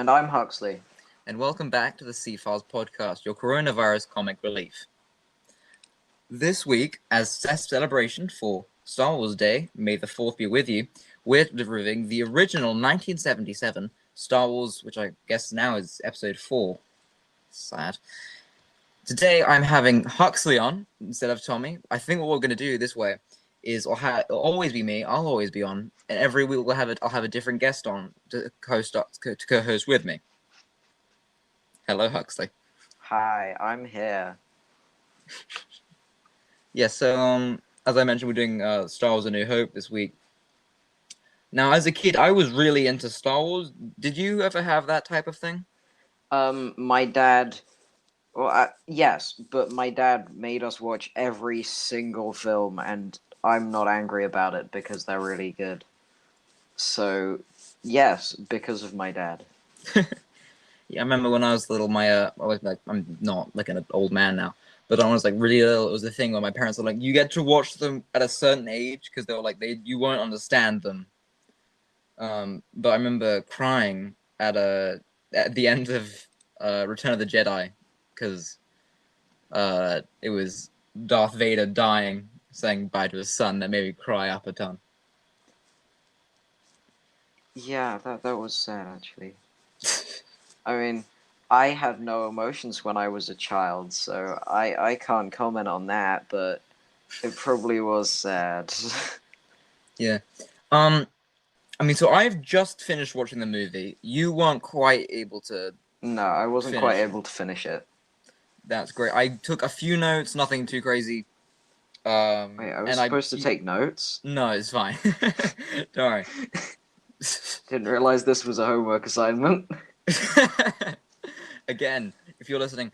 And I'm Huxley. And welcome back to the C-Files podcast, your coronavirus comic relief. This week, as celebration for Star Wars Day, May the 4th be with you, we're reviewing the original 1977 Star Wars, which I guess now is episode 4. Sad. Today, I'm having Huxley on instead of Tommy. I think what we're going to do this way is it'll always be me, I'll always be on, and every week I'll have a different guest on to co-host with me. Hello, Huxley. Hi, I'm here. Yeah, so as I mentioned, we're doing Star Wars: A New Hope this week. Now, as a kid, I was really into Star Wars. Did you ever have that type of thing? My dad... Well, yes, but my dad made us watch every single film, and I'm not angry about it because they're really good. So, yes, because of my dad. Yeah, I remember when I was little, I'm not like an old man now, but when I was like really little, it was the thing where my parents were like, you get to watch them at a certain age because they were like, you won't understand them. But I remember crying at the end of Return of the Jedi because it was Darth Vader dying, saying bye to his son. That made me cry up a ton. Yeah, that was sad, actually. I mean, I had no emotions when I was a child, so I can't comment on that, but it probably was sad. Yeah. I mean, so I've just finished watching the movie. You weren't quite able to. No, I wasn't finish quite it. able to finish it. That's great. I took a few notes, nothing too crazy. Wait, I was supposed to take notes? No, it's fine. Don't worry. Didn't realize this was a homework assignment. Again, if you're listening,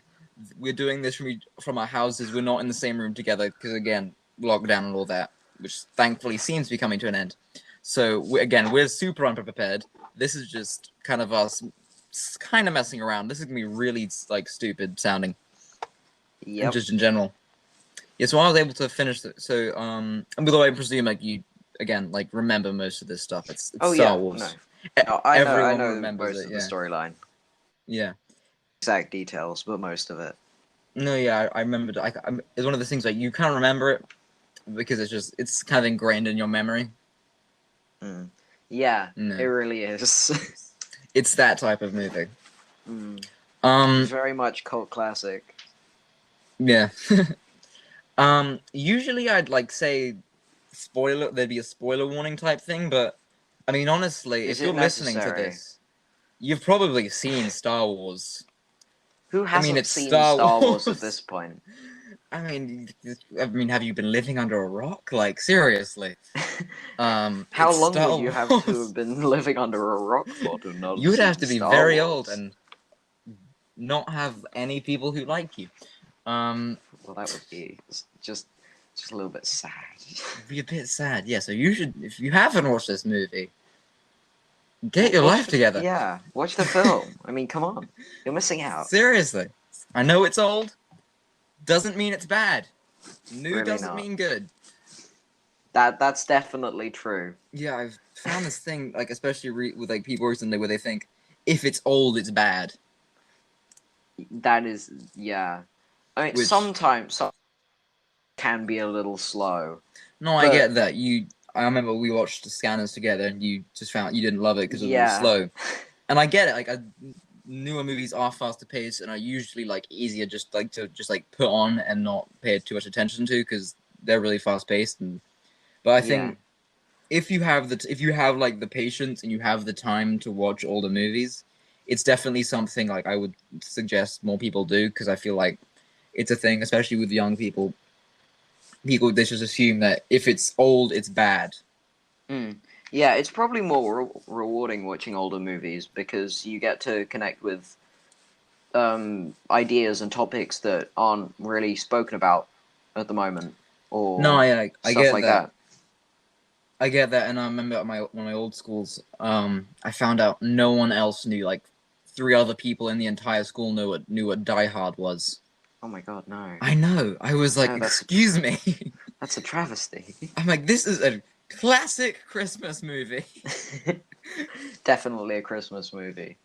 we're doing this from our houses. We're not in the same room together because, again, lockdown and all that, which thankfully seems to be coming to an end. So, we're super unprepared. This is just kind of us kind of messing around. This is going to be really, stupid sounding. Yep. Just in general. Yeah, so I was able to finish it. So, and by the way, I presume, you, again, remember most of this stuff. It's Star Wars. No, I know remembers most of the storyline. Yeah. Exact details, but most of it. No, yeah, I remembered. It's one of the things you can't remember it because it's kind of ingrained in your memory. Mm. Yeah, No. it really is. It's that type of movie. Very much cult classic. Yeah. Usually I'd say spoiler. There'd be a spoiler warning type thing, but I mean, honestly, if you're listening to this, you've probably seen Star Wars. Who hasn't seen Star Wars at this point? I mean, have you been living under a rock? Seriously. How long would you have to have been living under a rock for to not? You would have to be very old and not have any people who like you. Well, that would be just a little bit sad. It'd be a bit sad, yeah. So you should, if you haven't watched this movie, get your life together. Yeah, watch the film. I mean, come on, you're missing out. Seriously, I know it's old. Doesn't mean it's bad. New really doesn't mean good. That's definitely true. Yeah, I've found this thing, especially with people recently, where they think if it's old, it's bad. That is, yeah. I mean, sometimes can be a little slow. No, I get that. I remember we watched the Scanners together, and you just found you didn't love it because it was slow. And I get it. Newer movies are faster paced and are usually easier just to put on and not pay too much attention to because they're really fast paced. But I think if you have the patience and you have the time to watch older movies, it's definitely something I would suggest more people do because I feel like it's a thing, especially with young people. They just assume that if it's old, it's bad. Yeah, it's probably more rewarding watching older movies because you get to connect with ideas and topics that aren't really spoken about at the moment. Or I get that. I get that, and I remember at one of my old schools, I found out no one else knew. 3 other people in the entire school knew what Die Hard was. Oh my god, no! I know. I was like, excuse me. That's a travesty. I'm like, this is a classic Christmas movie. Definitely a Christmas movie.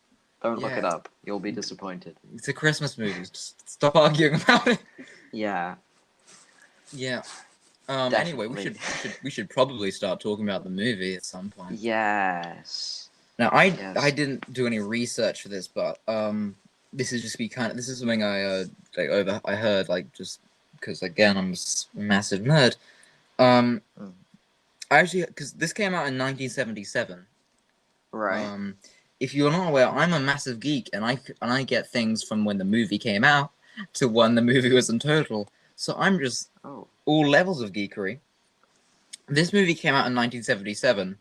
Don't look it Yeah. up. You'll be disappointed. It's a Christmas movie. Just stop arguing about it. Yeah. Yeah. Anyway, Definitely. we should probably start talking about the movie at some point. Yes. Now, I Yes. didn't do any research for this, but this is something I I heard, like, just because again I'm a massive nerd. I actually, because this came out in 1977. Right. If you're not aware, I'm a massive geek, and I get things from when the movie came out to when the movie was in total. So I'm just all levels of geekery. This movie came out in 1977.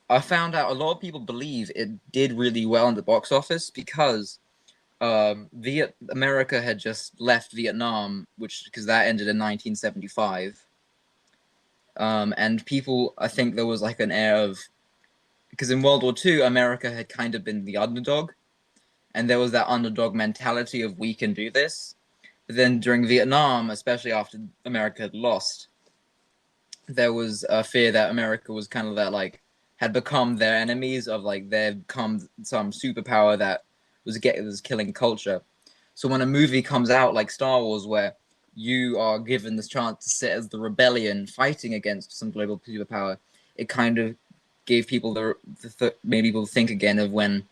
I found out a lot of people believe it did really well in the box office because America had just left Vietnam, because that ended in 1975. And people, I think there was like an air of, because in World War II, America had kind of been the underdog, and there was that underdog mentality of we can do this. But then during Vietnam, especially after America had lost, there was a fear that America was kind of that, like, had become their enemies, of like they've become some superpower that was killing culture. So when a movie comes out like Star Wars, where you are given this chance to sit as the rebellion fighting against some global superpower, it kind of gave people made people think again of when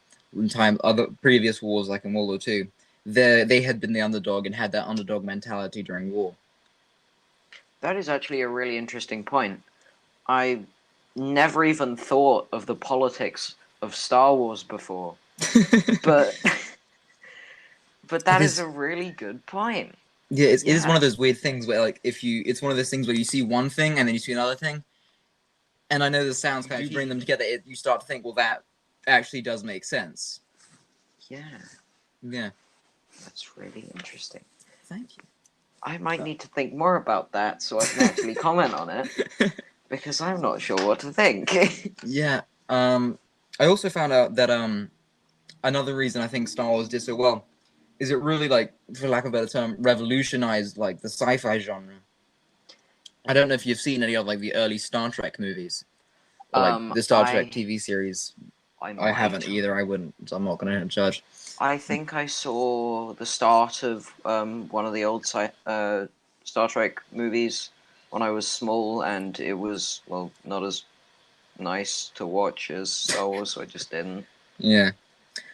other previous wars, like in World War II, they had been the underdog and had that underdog mentality during war. That is actually a really interesting point. I never even thought of the politics of Star Wars before, but that is a really good point. Yeah, it is one of those weird things where, like, it's one of those things where you see one thing and then you see another thing, and I know this sounds kind of, you bring them together, you start to think, well, that actually does make sense. Yeah. That's really interesting. Thank you. I might need to think more about that so I can actually comment on it, because I'm not sure what to think. Yeah. I also found out that another reason I think Star Wars did so well is it really, like, for lack of a better term, revolutionized, like, the sci-fi genre. I don't know if you've seen any of, like, the early Star Trek movies, or, like, the Star Trek TV series. I haven't either. I wouldn't. So I'm not going to judge. I think I saw the start of one of the old Star Trek movies when I was small, and it was, well, not as nice to watch as Star Wars, so I just didn't. Yeah,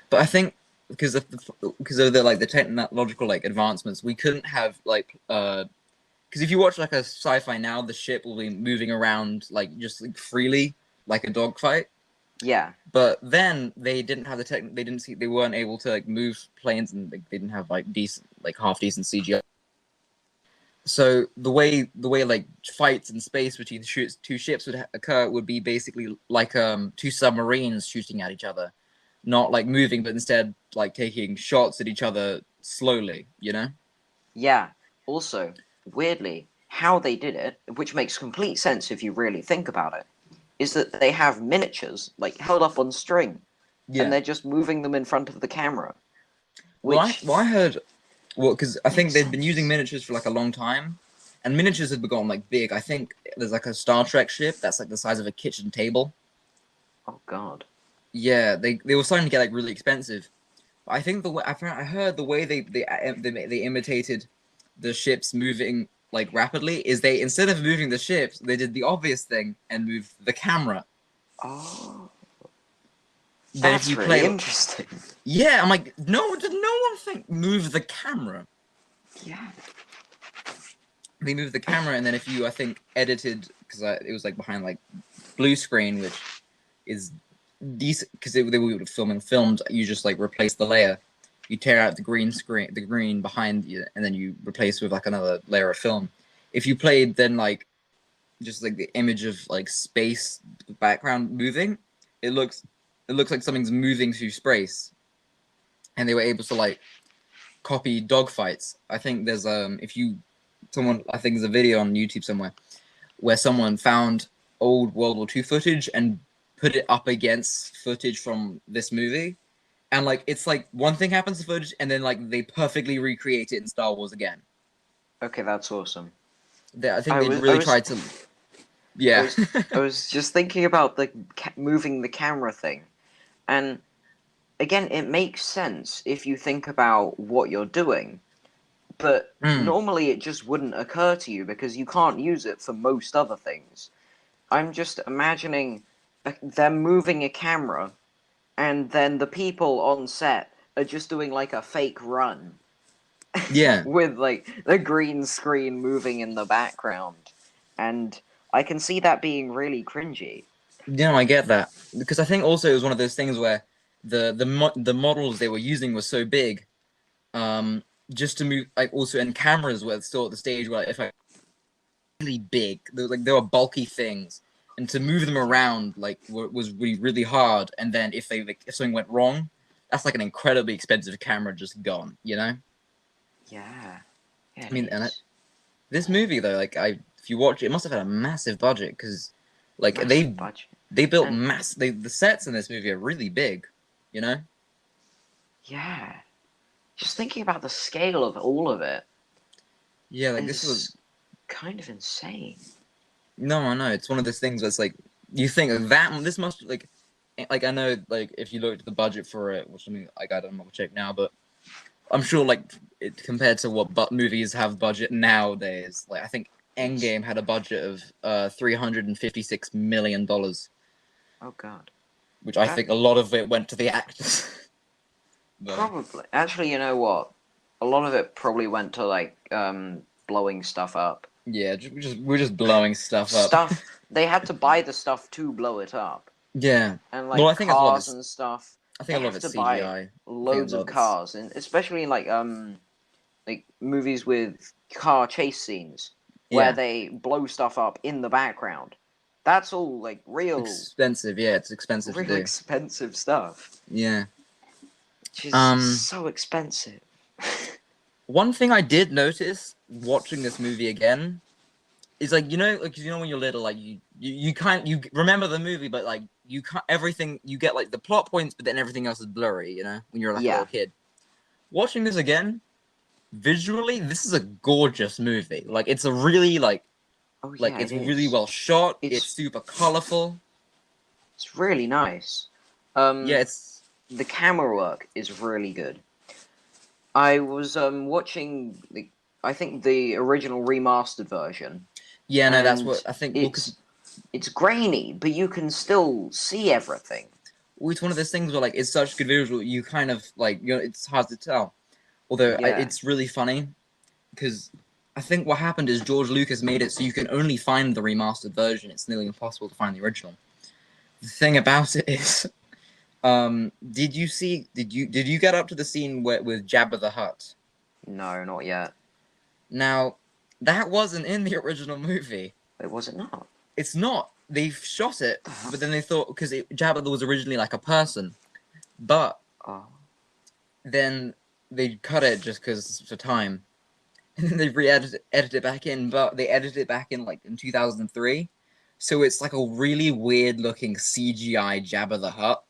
but I think because of the like the technological, like, advancements, we couldn't have, like, because if you watch, like, a sci-fi now, the ship will be moving around, like, just, like, freely, like a dogfight. Yeah. But then they didn't have they weren't able to, like, move planes, and they didn't have, like, decent, like, half decent CGI. So the way like fights in space between two ships would occur would be basically like two submarines shooting at each other, not like moving, but instead like taking shots at each other slowly, you know? Yeah. Also, weirdly, how they did it, which makes complete sense if you really think about it, is that they have miniatures, like, held up on string, and they're just moving them in front of the camera. Which... Well, I heard... Well, because I think they've been using miniatures for, like, a long time, and miniatures have become, like, big. I think there's, like, a Star Trek ship that's, like, the size of a kitchen table. Oh, God. Yeah, they were starting to get, like, really expensive. I think I heard the way they imitated the ships moving, like, rapidly is they, instead of moving the ships, they did the obvious thing and moved the camera. Oh, that's really interesting. Yeah, I'm like, no, did no one think move the camera? Yeah. They moved the camera, and then if you, I think, edited, because it was, like, behind, like, blue screen, which is decent, because they would have filmed, you just, like, replace the layer. You tear out the green behind you, and then you replace with, like, another layer of film. If you played then, like, just, like, the image of, like, space background moving, it looks like something's moving through space. And they were able to, like, copy dogfights. I think there's I think there's a video on YouTube somewhere where someone found old World War II footage and put it up against footage from this movie, and, like, it's like one thing happens to footage, and then, like, they perfectly recreate it in Star Wars again. Okay, that's awesome. I think they really tried to. Yeah. I was just thinking about the moving the camera thing, and again, it makes sense if you think about what you're doing, but Mm. normally it just wouldn't occur to you because you can't use it for most other things. I'm just imagining them moving a camera, and then the people on set are just doing like a fake run Yeah. with like the green screen moving in the background, and I can see that being really cringy. No, I get that because I think also it was one of those things where the models they were using were so big, just to move like also and cameras were still at the stage where if I really big, they were bulky things, and to move them Yeah, around was really hard. And then if something went wrong, that's like an incredibly expensive camera just gone, you know? yeah, I it mean, is this movie though, if you watch it, it must have had a massive budget because like massive budget, they built and the sets in this movie are really big, you know? yeah, just thinking about the scale of all of it Yeah, like this was is kind of insane. no, I know it's one of those things where it's like you think of that this must like I know like if you looked at the budget for it, which I mean like I don't know, check now, but I'm sure like compared to what movies have budget nowadays, like I think It's Endgame had a budget of $356 million, oh god, which I that think a lot of it went to the actors. But probably actually, you know what? A lot of it probably went to like blowing stuff up. yeah, we're just blowing stuff up. Stuff they had to buy the stuff to blow it up, Yeah. and Well, like cars and stuff. I They think a lot of have it's to buy CGI. I think a loads lot of of it's cars, and especially in like movies with car chase scenes where yeah, they blow stuff up in the background. That's all like expensive. Yeah, it's expensive to real do. expensive stuff, Yeah. which is Um, so expensive. one thing I did notice watching this movie again is like you know when you're little, like you remember the movie, but like you can't everything you get like the plot points, but then everything else is blurry. You know, when you're like a little Yeah. kid. Watching this again, visually, this is a gorgeous movie. Like it's a really Oh like yeah, it it's really is. well shot. It's It's super colorful. it's really nice. Yeah, it's The camera work is really good. I was watching I think the original remastered version, yeah, no, that's and what I think. Well, because it's grainy, but you can still see everything. it's one of those things where like it's such good visual, you kind of like it's hard to tell. Although Yeah, it's really funny because I think what happened is George Lucas made it so you can only find the remastered version. It's nearly impossible to find the original. The thing about it is, did you get up to the scene with Jabba the Hutt? no, not yet. Now, that wasn't in the original movie. Wait, was it not? It's not. They shot it, The hell? but then they thought because Jabba was originally like a person, but Oh, then they cut it just because for time, and then they edited it back in. But they edited it back in like in 2003, so it's like a really weird looking CGI Jabba the Hutt.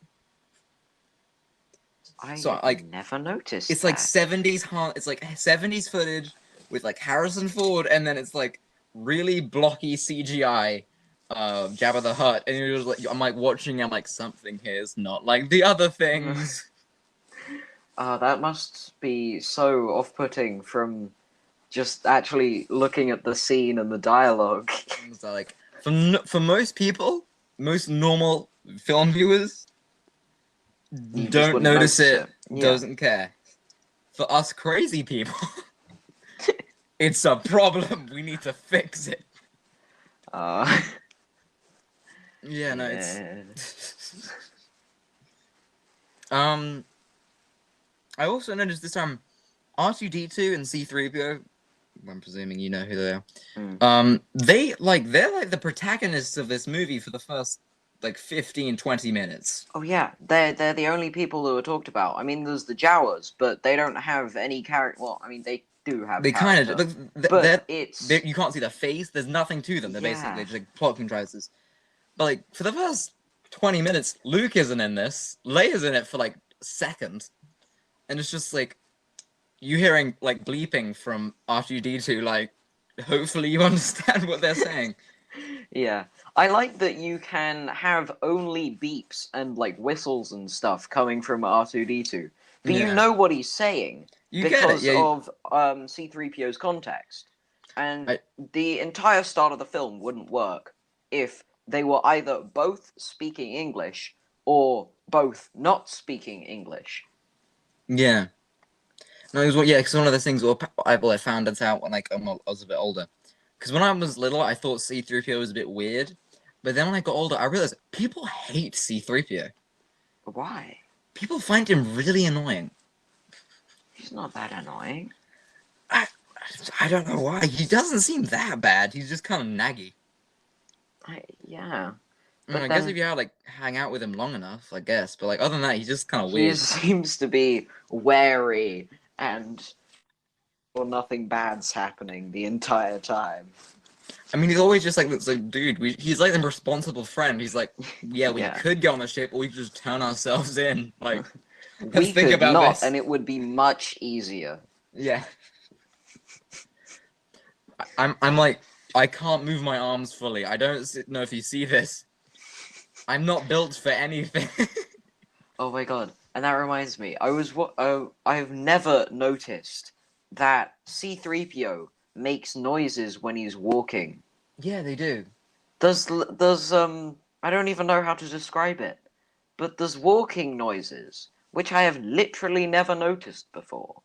So I like never noticed it's like that. 70s it's like 70s footage with like Harrison Ford, and then it's like really blocky CGI Jabba the Hutt, and you're just like I'm like watching, I'm like something here is not like the other things. That must be so off-putting from just actually looking at the scene and the dialogue. So like for most people, most normal film viewers You just don't wouldn't notice notice it, it. Yeah. doesn't care. For us crazy people, it's a problem. We need to fix it. Uh, Yeah, no, it's yeah. um I also noticed this time R2D2 and C3PO, I'm presuming you know who they are. Mm. They're like the protagonists of this movie for the first like 15-20 minutes. Oh yeah, they're the only people who are talked about. I mean, there's the Jawas, but they don't have any character. Well, I mean, they do have They kind character, of but they're it's you can't see their face. There's nothing to them. They're basically yeah. just like plot contrivances. But like for the first 20 minutes, Luke isn't in this. Leia's in it for like a second, and it's just like you hearing like bleeping from R2D2. Like, hopefully you understand what they're saying. Yeah. I like that you can have only beeps and like whistles and stuff coming from R2D2, but you Yeah, know what he's saying you get it. because Yeah, of C3PO's context. And I, the entire start of the film wouldn't work if they were either both speaking English or both not speaking English. yeah. No, it was yeah, because one of those things. Well, I found it out when like I was a bit older. Because when I was little, I thought C-3PO was a bit weird, but then when I got older, I realized people hate C-3PO. Why? People find him really annoying. He's not that annoying. I I don't know why. He doesn't seem that bad. He's just kind of naggy. Yeah. I mean, But I guess then if you had like hang out with him long enough, I guess. But like other than that, he's just kind of he weird. seems to be wary and or nothing bad's happening the entire time. I mean, he's always just like, it's like, dude, he's like the responsible friend. He's like, yeah, we Yeah. could go on the ship, or we could just turn ourselves in. Like, let's We think could about not, this. and it would be much easier. Yeah, I'm like, I can't move my arms fully. I don't know if you see this. I'm not built for anything. Oh my god. And that reminds me, I've never noticed that C3PO makes noises when he's walking. Yeah, they do. Does I don't even know how to describe it, but there's walking noises, which I have literally never noticed before.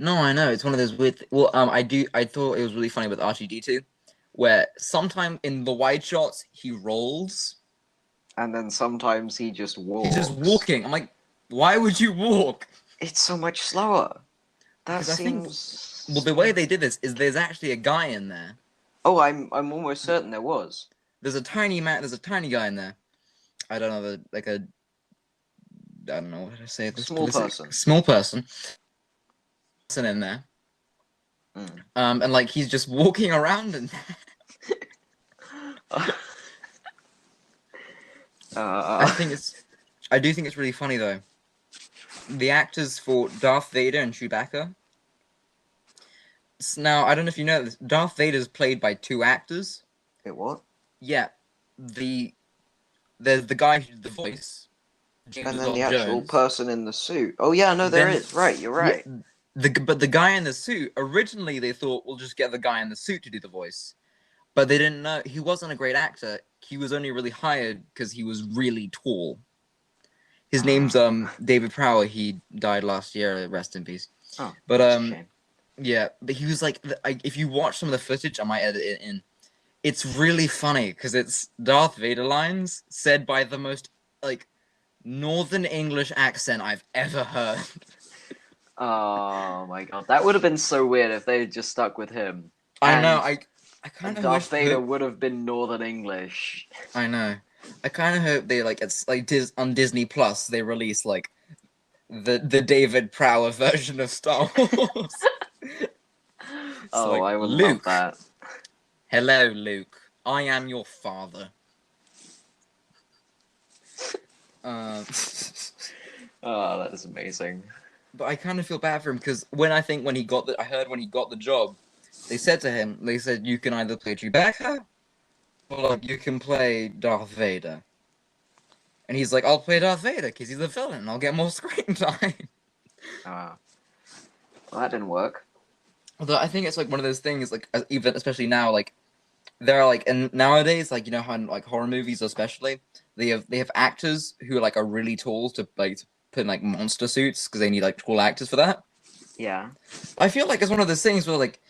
No, I know. It's one of those weird. Well, I do. I thought it was really funny with R2D2, where sometime in the wide shots he rolls. And then sometimes he just He's just walks. walking. I'm like, why would you walk? It's so much slower. That Because I think, well, seems. the way they did this is there's actually a guy in there. Oh, I'm almost certain there was. There's a tiny man. There's a tiny guy in there. I don't know, like a. I don't know what to say. This Small person. small person in there. Mm. And like he's just walking around and. I think it's. I do think it's really funny though. The actors for Darth Vader and Chewbacca. Now I don't know if you know this. Darth Vader is played by two actors. It what? Yeah, there's the guy who did the voice, And James then Earl the actual Jones. person in the suit. Oh yeah, no, there Then is. Right, you're yeah, right. but the guy in the suit originally they thought we'll just get the guy in the suit to do the voice, but they didn't know he wasn't a great actor. He was only really hired because he was really tall. His name's David Prower. He died last year. Rest in peace. Oh, But that's a shame. yeah, but he was like, if you watch some of the footage, I might edit it in. It's really funny because it's Darth Vader lines said by the most like Northern English accent I've ever heard. Oh my god, that would have been so weird if they had just stuck with him. I know. And I kind of Darth wish. Vader would have been Northern English. I know. I kind of hope they like it's like on Disney Plus they release like the David Prower version of Star Wars. It's Oh, like I would love Luke. that. Hello, Luke. I am your father. Uh, Oh, that is amazing. but I kind of feel bad for him because I heard when he got the job, they said to him, they said you can either play Chewbacca or like you can play Darth Vader. And he's like, I'll play Darth Vader because he's the villain. And I'll get more screen time. Well, that didn't work. Although I think it's like one of those things, like even especially now, like there are like and nowadays, like you know how in like horror movies, especially they have actors who like are really tall to like put in like monster suits because they need like tall actors for that. Yeah. I feel like it's one of those things where like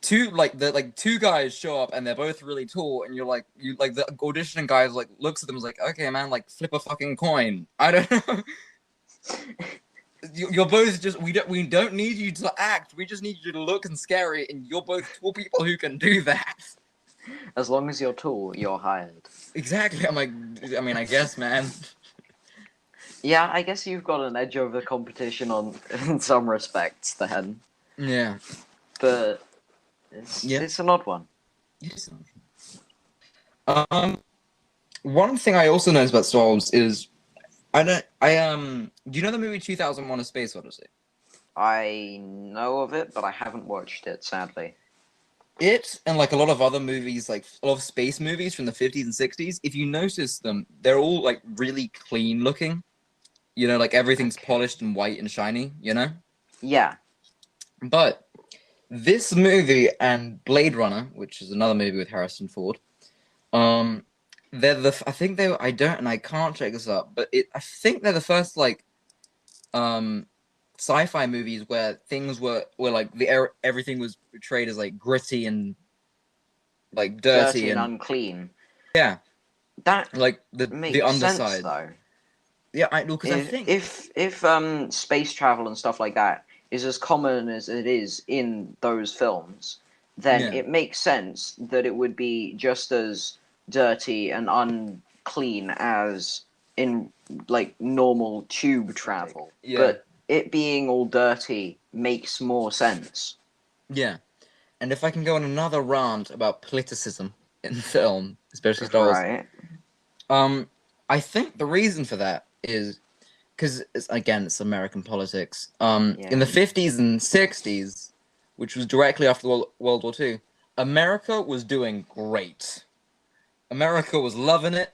two guys show up and they're both really tall and the auditioning guy like looks at them and is like, okay man, like flip a fucking coin. I don't know. You're both just we don't need you to act. We just need you to look and scary, and you're both tall people who can do that. As long as you're tall, you're hired. Exactly. I'm like, I mean, I guess, man. Yeah, I guess you've got an edge over the competition in some respects then. Yeah. But Yeah. it's an odd one. Yes. One thing I also noticed about Star Wars is do you know the movie 2001: A Space Odyssey? I know of it, but I haven't watched it, sadly. It and like a lot of other movies, like a lot of space movies from the 50s and 60s, if you notice them, they're all like really clean looking. You know, like everything's Okay. polished and white and shiny, you know? Yeah. But this movie and Blade Runner, which is another movie with Harrison Ford, um, I think they I don't and I can't check this up, but I think they're the first like um sci-fi movies where things were like everything was portrayed as like gritty and like dirty Dirty and and unclean. yeah, That like the makes sense underside. though. Yeah, I know because I think If space travel and stuff like that is as common as it is in those films, then yeah, it makes sense that it would be just as dirty and unclean as in like normal tube travel. yeah, But it being all dirty makes more sense. yeah. And if I can go on another rant about politicism in film, especially Star Wars, Right. um, I think the reason for that is because it's American politics. In Yeah. the 50s and 60s, which was directly after World War II, America was doing great. America was loving it.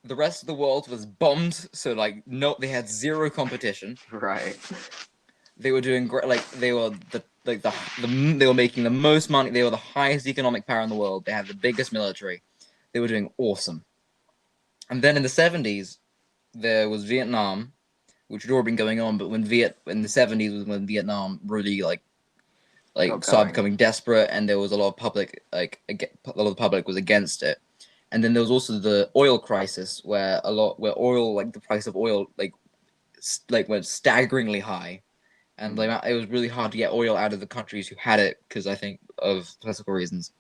The rest of the world was bombed, so like no, they had zero competition. Right. They were doing great. Like they were they were making the most money. They were the highest economic power in the world. They had the biggest military. They were doing awesome. And then in the 70s, there was Vietnam, which had already been going on. But in the 70s was when Vietnam really Got started going. becoming desperate, and there was a lot of public a lot of the public was against it. And then there was also the oil crisis, where oil like the price of oil went staggeringly high, and like it was really hard to get oil out of the countries who had it because I think of political reasons.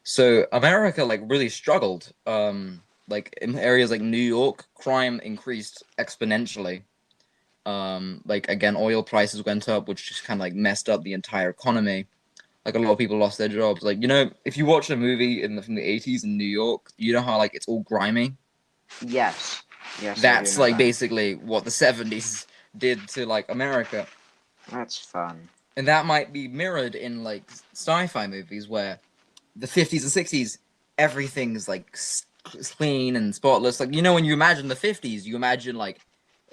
So America like really struggled. Like in areas like New York, crime increased exponentially. Like again, oil prices went up, which just kind of like messed up the entire economy. Like a lot of people lost their jobs. Like if you watch a movie from the 80s in New York, you know how like it's all grimy. Yes. Yes, I do That's know like that. basically what the 70s did to like America. That's fun. And that might be mirrored in like sci-fi movies where the 50s and 60s everything's like clean and spotless. Like when you imagine the 50s, you imagine like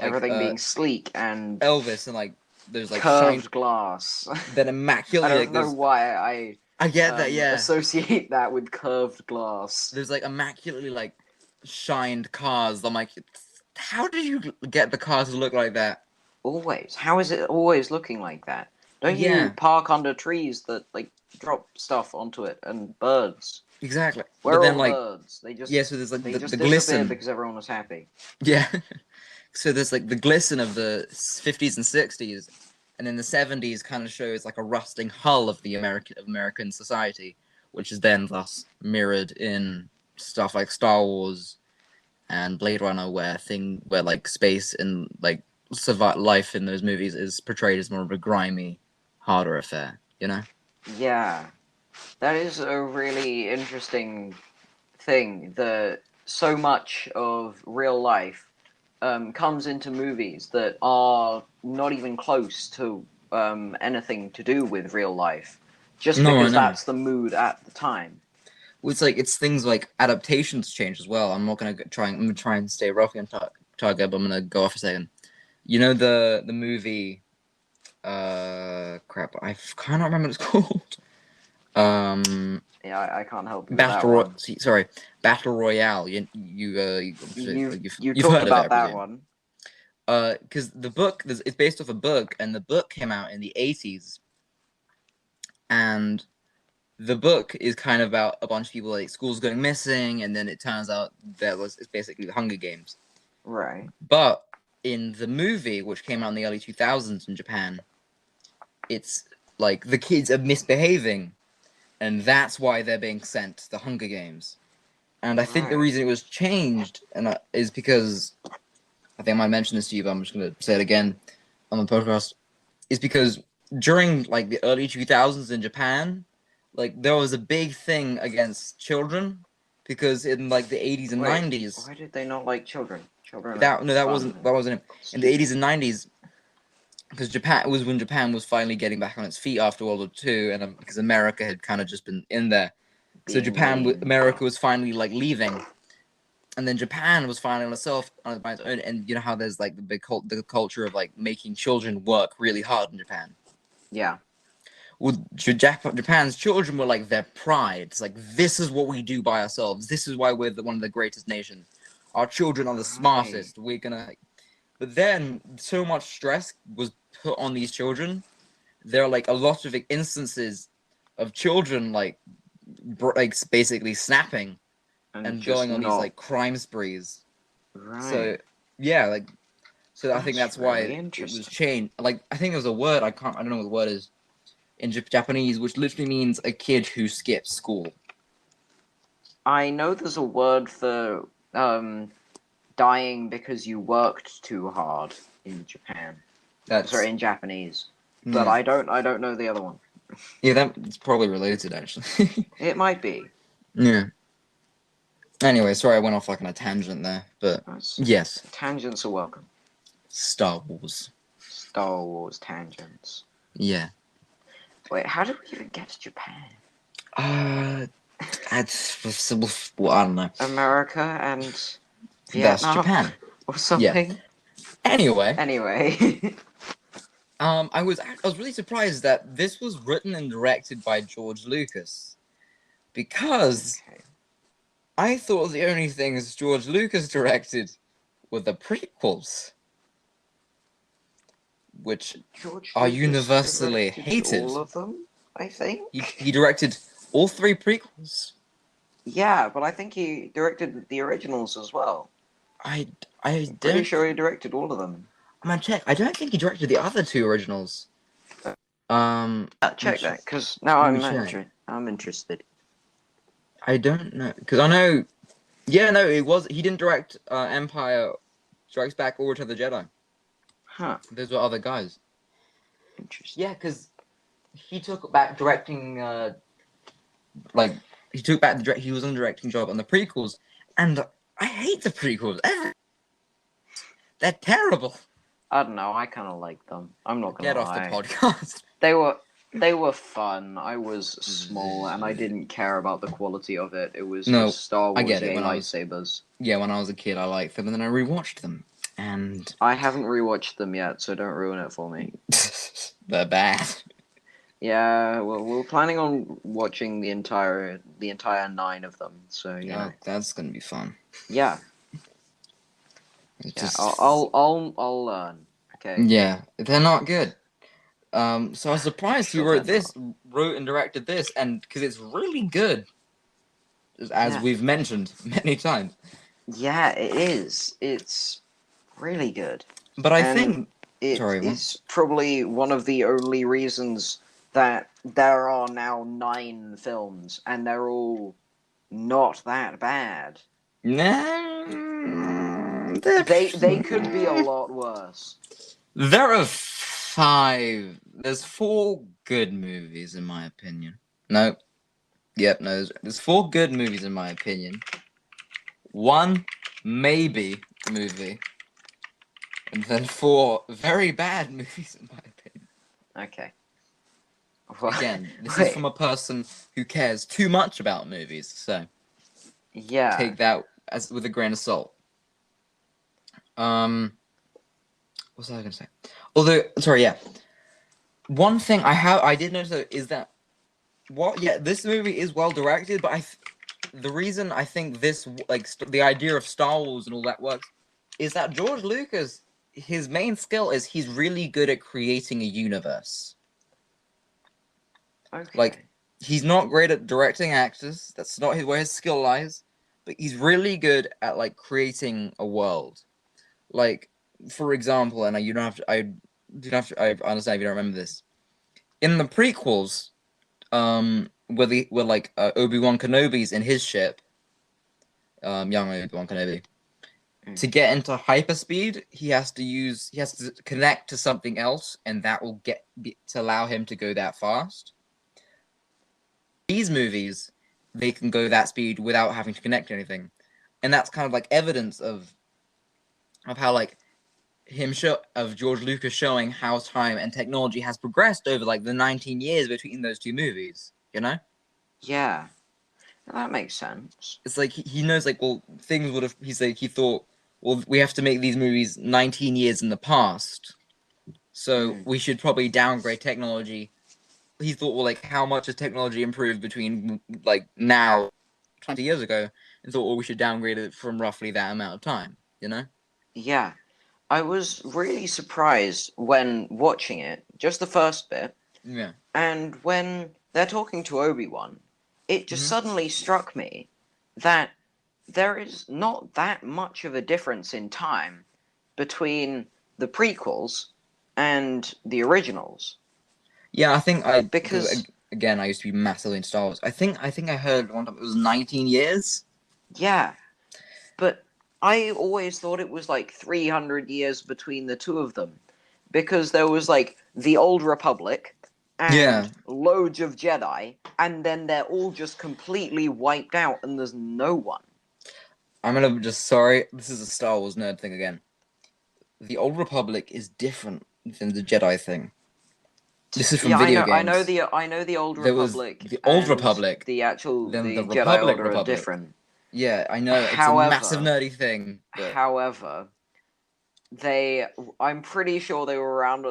Everything being sleek and Elvis and like there's like shine curved glass. that I immaculate don't like know there's why I I get that, yeah. associate that with curved glass. There's like immaculately like shined cars. I'm like, how did you get the cars to look like that? Always. How is it always looking like that? Don't you Yeah, park under trees that like drop stuff onto it and birds? exactly. Where But are all then the like birds? yeah, so there's like They the just disappeared glisten. because everyone was happy. Yeah. So there's like the glisten of the 50s and 60s, and then the 70s kind of shows like a rusting hull of the American society, which is then thus mirrored in stuff like Star Wars and Blade Runner, where like space and like life in those movies is portrayed as more of a grimy, harder affair. You know? Yeah. That is a really interesting thing that so much of real life comes into movies that are not even close to anything to do with real life, just No, I because know. that's the mood at the time. Well, it's things like adaptations change as well. I'm not gonna I'm gonna try and stay roughly on target, but I'm gonna go off a second. You know the movie crap, I cannot remember what it's called. Yeah, I can't help you with that one. Sorry, Battle Royale. You You've talked heard of it, I about that presume. one. Because the book it's based off a book, and the book came out in the 80s, and the book is kind of about a bunch of people like schools going missing, and then it turns out it's basically the Hunger Games. Right. But in the movie, which came out in the early 2000s in Japan, it's like the kids are misbehaving, and that's why they're being sent to the Hunger Games. And I think the Right. reason it was changed is because I think I might mention this to you, but I'm just going to say it again on the podcast. Is because during like the early 2000s in Japan, like there was a big thing against children because in like the 80s and Wait, 90s why did they not like children? Children are that fun wasn't it. In the 80s stupid. and 90s, because Japan it was when Japan was finally getting back on its feet after World War II, and because America had kind of just been in there, so Being lean. America was finally like leaving, and then Japan was finally on itself by its own. And you know how there's like the culture of like making children work really hard in Japan. Yeah. Well, Japan's children were like their pride. It's like, this is what we do by ourselves. This is why we're one of the greatest nations. Our children are the smartest. We're gonna. But then so much stress was put on these children. There are like a lot of instances of children like basically snapping and going on these like crime sprees. Right. So yeah, like I think that's why really it was changed. Like I think there's a word I don't know what the word is in Japanese, which literally means a kid who skips school. I know there's a word for dying because you worked too hard in Japan. Sorry, in Japanese. But I don't know the other one. Yeah, that's probably related actually. It might be. Yeah. Anyway, sorry I went off like on a tangent there, but yes. Tangents are welcome. Star Wars. Star Wars tangents. Yeah. Wait, how did we even get to Japan? I don't know. America and Vietnam. That's Japan. Or something. Yeah. Anyway. I was really surprised that this was written and directed by George Lucas, because I thought the only things George Lucas directed were the prequels, which are universally hated. All of them, I think. He directed all 3 prequels. Yeah, but I think he directed the originals as well. I'm pretty sure he directed all of them. I'm gonna check. I don't think he directed the other 2 originals. Check that, because now I'm interested. I don't know, because I know. Yeah, no, he didn't direct Empire Strikes Back or Return of the Jedi. Huh. Those were other guys. Interesting. Yeah, because he took back directing. He was on a directing job on the prequels, and I hate the prequels. They're terrible. I don't know. I kind of like them. I'm not gonna lie. Get off the podcast. They were fun. I was small and I didn't care about the quality of it. It was just Star Wars lightsabers. When I was a kid, I liked them, and then I rewatched them, and I haven't rewatched them yet, so don't ruin it for me. They're bad. Yeah, well, we're planning on watching the entire 9 of them. So yeah, that's gonna be fun. Yeah. I'll learn. Okay. Yeah, they're not good. So I was surprised you wrote and directed this, and because it's really good, as we've mentioned many times. Yeah, it is. It's really good. But I think it's probably one of the only reasons that there are now 9 films, and they're all not that bad. They could be a lot worse. There are 5. There's 4 good movies in my opinion. No. Yep, no. There's 4 good movies in my opinion. 1 maybe movie. And then 4 very bad movies in my opinion. Okay. Again, this is from a person who cares too much about movies, so yeah, take that with a grain of salt. What was I going to say? One thing I did notice though is that this movie is well directed, but the reason I think this the idea of Star Wars and all that works is that George Lucas, his main skill is he's really good at creating a universe. Okay. He's not great at directing actors. That's not where his skill lies. But he's really good at creating a world. For example, and I understand if you don't remember this. In the prequels, where Obi-Wan Kenobi's in his ship, young Obi-Wan Kenobi, to get into hyperspeed, he has to connect to something else, and that will to allow him to go that fast. These movies, they can go that speed without having to connect to anything, and that's kind of evidence of how of George Lucas showing how time and technology has progressed over like the 19 years between those two movies. You know? Yeah, that makes sense. It's like he knows like, well, things would have. He's like, he thought, well, we have to make these movies 19 years in the past, so we should probably downgrade technology. He thought, well, like, how much has technology improved between like now 20 years ago, and thought, well, we should downgrade it from roughly that amount of time. You know? Yeah, I was really surprised when watching it, just the first bit, Yeah. and when they're talking to Obi-Wan, it just suddenly struck me that there is not that much of a difference in time between the prequels and the originals. Yeah, I think because Because, again, I used to be massively into Star Wars. I think I heard one time it was 19 years. yeah, but I always thought it was like 300 years between the two of them. Because there was like the Old Republic and Yeah. loads of Jedi, and then they're all just completely wiped out and there's no one. I'm gonna just sorry. This is a Star Wars nerd thing again. The Old Republic is different than the Jedi thing. This is from video games. I know the Old There was Republic. the Old and Republic, the actual then the the Jedi Republic Order are Republic. different. Yeah, I know. It's a However- massive nerdy thing. But However, I'm pretty sure they were around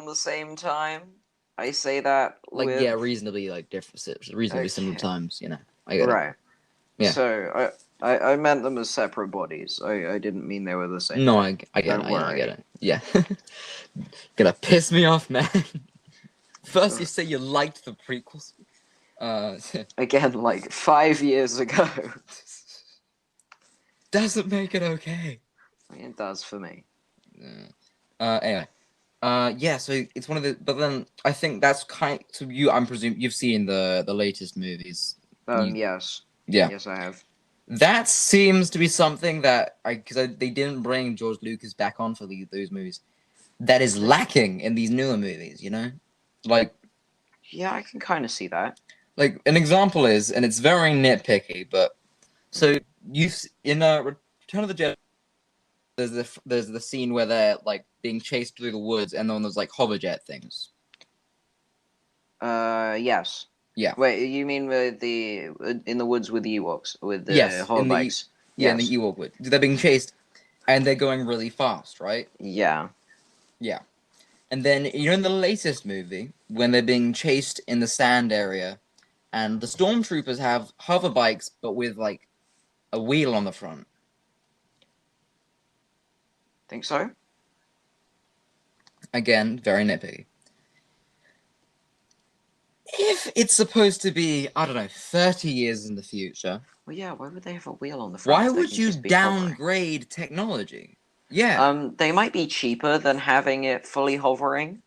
the same time. I say that like, with yeah, reasonably like different, reasonably similar Okay. times. You know, I get it. right. Yeah. So I meant them as separate bodies. I didn't mean they were the same. No, I get it. Don't Yeah, I worry. get it. Yeah. Gonna piss me off, man. First, you say you liked the prequels. Again, like 5 years ago. Doesn't make it okay. It does for me. Anyway. Yeah, so it's one of the, but then I think that's so I'm presuming you've seen the latest movies. Yes. Yeah. Yes, I have. That seems to be something that they didn't bring George Lucas back on for those movies. That is lacking in these newer movies, you know? Like, Yeah, I can kind of see that. like an example is, and it's very nitpicky, but so in Return of the Jedi, there's the scene where they're like being chased through the woods, and then there's like hoverjet things. Yes. Yeah. Wait, you mean with the in the woods with the Ewoks with the Yes, holobikes? Yeah, in the Ewok wood. They're being chased, and they're going really fast, right? Yeah. Yeah. And then, you know, in the latest movie, when they're being chased in the sand area, and the stormtroopers have hover bikes, but with, like, a wheel on the front. Think so? Again, very nitpicky. If it's supposed to be, I don't know, 30 years in the future... Well, yeah, why would they have a wheel on the front? Why would you downgrade technology? Yeah. They might be cheaper than having it fully hovering.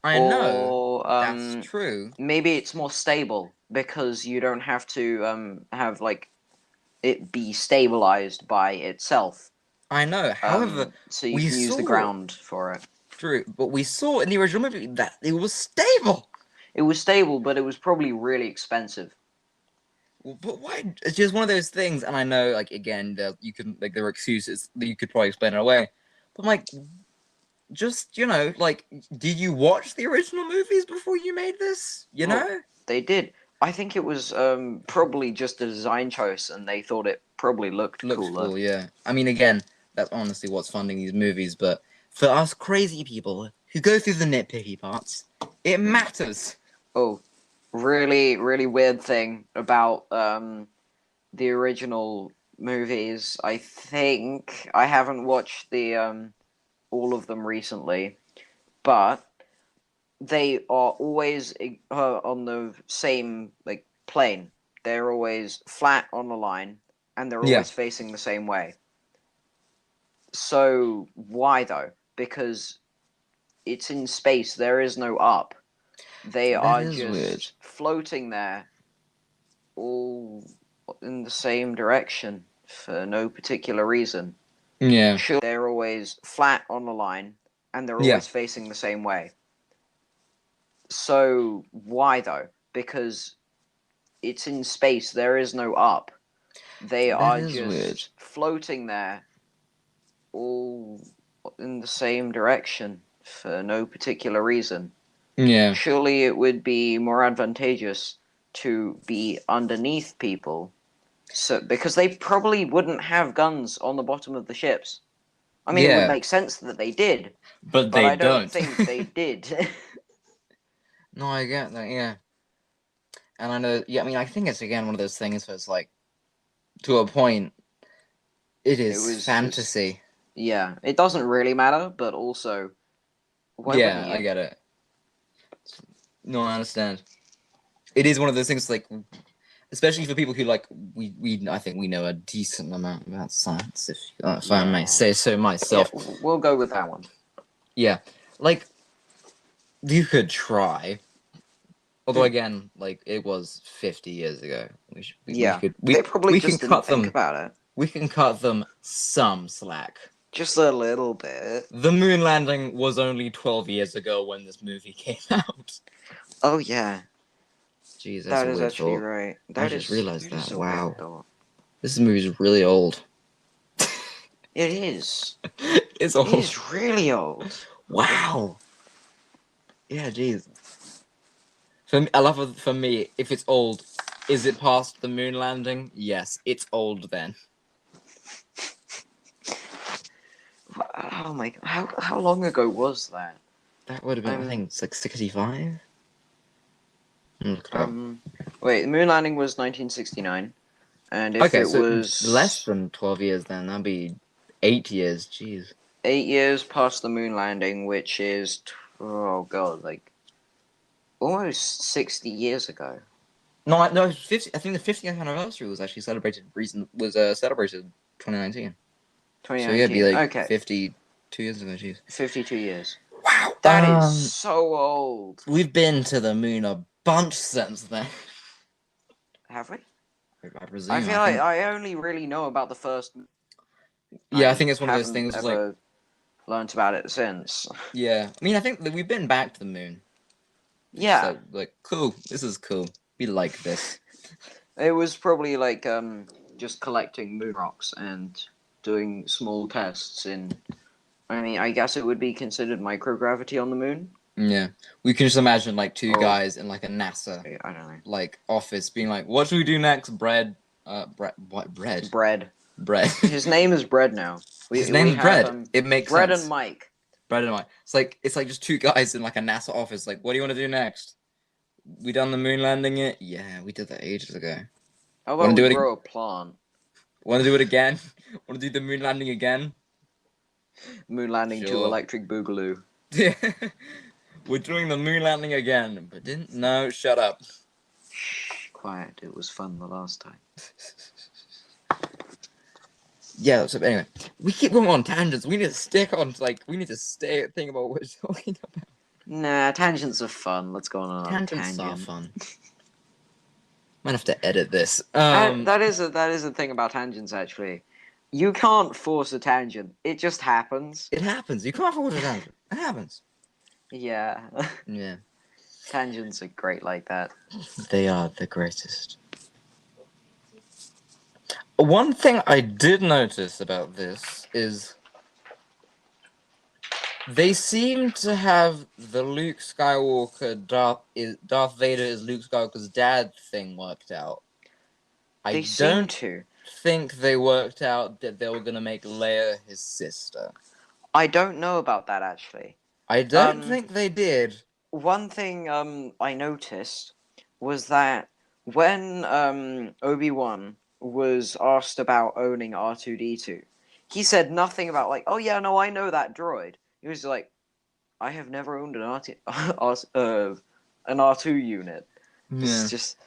I know. That's true. Maybe it's more stable because you don't have to have like it be stabilized by itself. I know. However, so you can use the ground for it. True, but we saw in the original movie that it was stable. It was stable, but it was probably really expensive. But why? It's just one of those things, and I know, like, again, you can like there are excuses that you could probably explain it away, but like, just like, did you watch the original movies before you made this? You know, they did. I think it was probably just a design choice, and they thought it probably looked cooler. Cool, yeah. I mean, again, that's honestly what's funding these movies, but for us crazy people who go through the nitpicky parts, it matters. Oh. Really, really weird thing about the original movies. I think I haven't watched the all of them recently, but they are always on the same like plane. They're always flat on the line, and they're always facing the same way. So why though? Because it's in space. There is no up. They are just weird. Floating there, all in the same direction for no particular reason. Yeah. Sure, they're always flat on the line, and they're always facing the same way. So why though? Because it's in space. There is no up. They are just floating there, all in the same direction for no particular reason. Yeah. Surely it would be more advantageous to be underneath people, so because they probably wouldn't have guns on the bottom of the ships. I mean, it would Yeah. make sense that they did, But but they I don't don't. think they did. No, I get that, yeah. And I know, yeah, I mean, I think it's, again, one of those things where it's like, to a point, it It is was just, fantasy. yeah, it doesn't really matter, but also, why wouldn't Yeah, you? I get it. No, I understand. It is one of those things, like, especially for people who, like, I think we know a decent amount about science, if I may Yeah. say so Yeah, myself. we'll go with that one. Yeah, like, you could try. Although, again, like, it was 50 years ago. Yeah, Could, they probably we can just didn't cut think them, about it. we can cut them some slack. Just a little bit. The moon landing was only 12 years ago when this movie came out. Oh yeah, Jeez, that's that a is weird actually thought. right. I just realized That is that. a weird Wow. thought. This movie's really old. It is. It's It old. is really old. Wow. Yeah, jeez. For me, if it's old, is it past the moon landing? Yes, it's old then. Oh my! How long ago was that? That would have been, I think, it's like 65? Wait, the moon landing was 1969, and if Okay, it so was less than 12 years then, that'd be 8 years, jeez. 8 years past the moon landing, which is oh god, like almost 60 years ago. No, 50. I think the 50th anniversary was actually celebrated 2019. So yeah, it'd be 2019. like Okay, 52 years ago. Jeez. 52 years. Wow. That is so old. We've been to the moon a bunch since then. Have we? I presume. I feel like I only really know about the first. Yeah, I think it's one of those haven't things. ever Like, learnt about it since. yeah, I mean, I think that we've been back to the moon. Yeah, Like cool. This is cool. We like this. it was probably like just collecting moon rocks and doing small tests in. I mean, I guess it would be considered microgravity on the moon. Yeah, we can just imagine like two Oh. guys in like a NASA I don't know. like office being like, "What should we do next? Bread? What bread? Bread. Bread." His name is Bread now. His name's Bread. It makes Bread sense. and Mike. Bread and Mike. It's like just two guys in like a NASA office. Like, what do you want to do next? We done the moon landing yet? Yeah, we did that ages ago. How about we grow a plant? Want to do it again? Want to do the moon landing again? Moon landing to Electric Boogaloo. Yeah. We're doing the moon landing again, but didn't. No, shut up. Shh, quiet. It was fun the last time. Yeah. So anyway, we keep going on tangents. We need to stick on We need to stay think about what we're talking about. Nah, tangents are fun. Let's go on another Tangents tangent. are fun. Might have to edit this. That is a thing about tangents. Actually, you can't force a tangent. It just happens. It happens. You can't force a tangent. It happens. Yeah. Yeah. Tangents are great like that. They are the greatest. One thing I did notice about this is they seem to have the Luke Skywalker Darth Vader is Luke Skywalker's dad thing worked out. I don't think they worked out that they were going to make Leia his sister. I don't know about that actually. I don't think they did. One thing I noticed was that when Obi-Wan was asked about owning R2-D2, he said nothing about like, oh yeah, no, I know that droid. He was like, I have never owned an R2 unit. It's just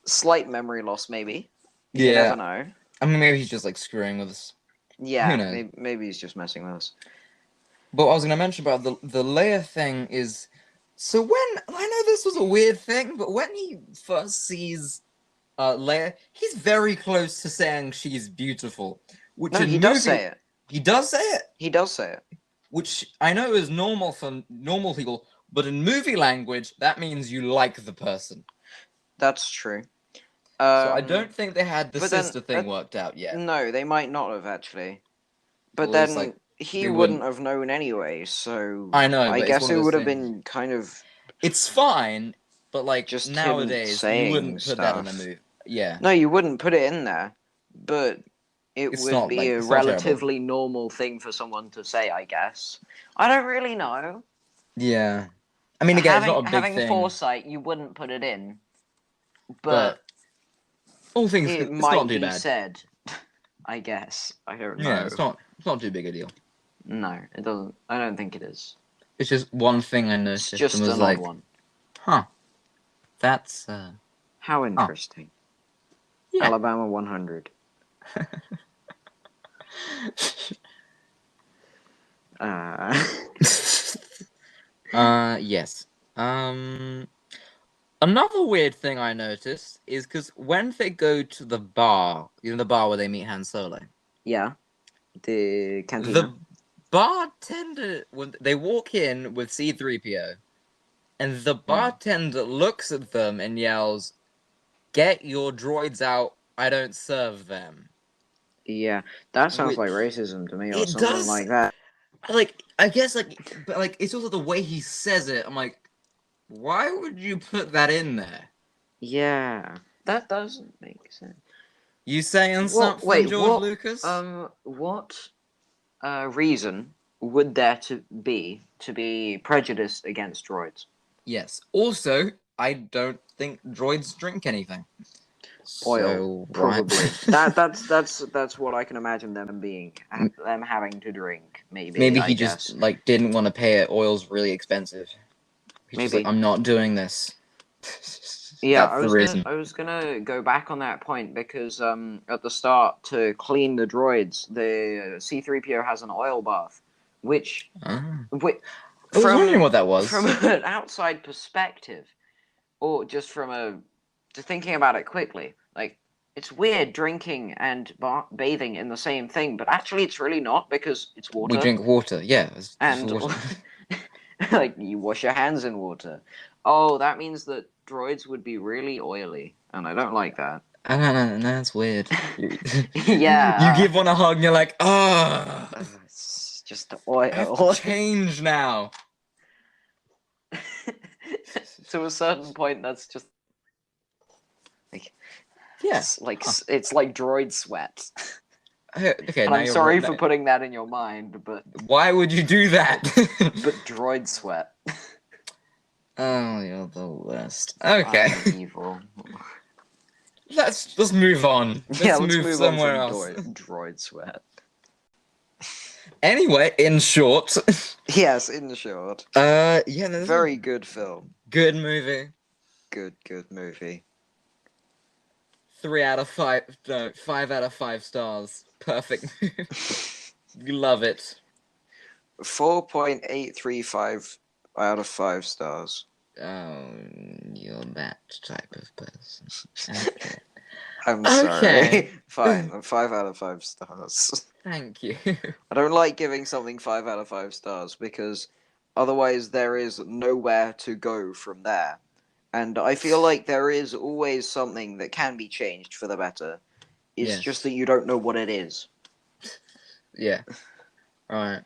slight memory loss, maybe. You never know. I mean, maybe he's just like screwing with us. Yeah, maybe he's just messing with us. But what I was going to mention about the Leia thing is, so when, I know this was a weird thing, but when he first sees Leia, he's very close to saying she's beautiful. Which he does say it. He does say it? He does say it. Which I know is normal for normal people, but in movie language, that means you like the person. That's true. So I don't think they had the sister thing worked out yet. No, they might not have actually. But then, he wouldn't have known anyway, so I know, I but it's guess one it of those would have things. been kind of It's fine, but like just him nowadays, you saying wouldn't put that in a stuff. movie. Yeah, No, you wouldn't put it in there, but it would be a it's not terrible. relatively normal thing for someone to say, I guess. I don't really know. Yeah, I mean, again, it's not a big Having thing, foresight, you wouldn't put it in, but but all things, it it's not might too be bad. said. I guess. I don't Yeah, know. it's not too big a deal. No, it doesn't. I don't think it is. It's just one thing I It's noticed and just was an odd like, one. huh, that's How interesting. yeah. Alabama 100. Yes. Another weird thing I noticed is because when they go to the bar, the bar where they meet Han Solo, Yeah. The cantina. the bartender, when they walk in with C-3PO, and the bartender looks at them and yells, "Get your droids out, I don't serve them." Yeah, that sounds like Which, racism to me, or it something does, like that. like, I guess, like, but, like, it's also the way he says it. I'm like, why would you put that in there? Yeah, that doesn't make sense. You saying What? something, Wait, George what? Lucas? What reason would there to be prejudiced against droids? Yes. Also, I don't think droids drink anything. Oil, So probably. what? That's what I can imagine them being, them having to drink. Maybe Maybe I he just guess. like didn't want to pay it. Oil's really expensive. He's just like, Maybe. I'm not doing this. Yeah, That's the reason. I was gonna go back on that point because at the start to clean the droids, the C-3PO has an oil bath, which Ah. wi- I was wondering what that from was. an outside perspective, or just from just thinking about it quickly, like it's weird drinking and bathing in the same thing, but actually it's really not because it's We water drink water. Yeah, it's just and water. like you wash your hands in water. Oh, that means that droids would be really oily, and I don't like that. I don't know. That's weird. You Yeah, give one a hug and you're like, ah, it's just I have to oil. change now. To a certain point, that's just like Yeah. Huh. it's like droid sweat. Okay, And now I'm you're sorry right. for putting that in your mind, but Why would you do that? droid sweat. Oh, you're the worst. Okay, I'm evil. let's move on. Yeah, Let's let's move move on somewhere from else. droid sweat. Anyway, in short, Yes, in short, yeah, this is very good film. good movie. Good movie. 3 out of 5. No, 5 out of 5 stars. Perfect. You love it. 4.835 out of 5 stars. Oh, you're that type of person. Okay. I'm Okay. sorry. Fine, 5 out of 5 stars. Thank you. I don't like giving something 5 out of 5 stars because otherwise there is nowhere to go from there. And I feel like there is always something that can be changed for the better. It's Yes. just that you don't know what it is. Yeah. Alright.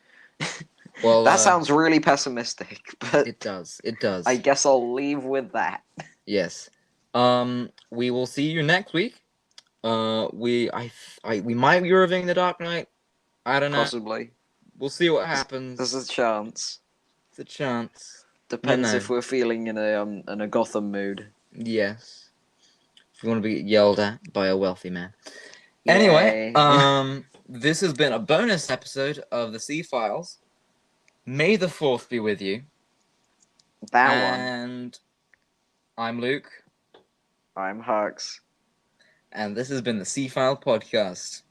Well, that sounds really pessimistic, but it does. It does. I guess I'll leave with that. Yes. We will see you next week. We might be reviewing The Dark Knight. I don't know. Possibly. We'll see what happens. There's a chance. It's a chance. Depends if we're feeling in a Gotham mood. Yes. If you want to be yelled at by a wealthy man. Yay. Anyway, this has been a bonus episode of the C-Files. May the 4th be with you. And I'm Luke. I'm Hux. And this has been the C-File Podcast.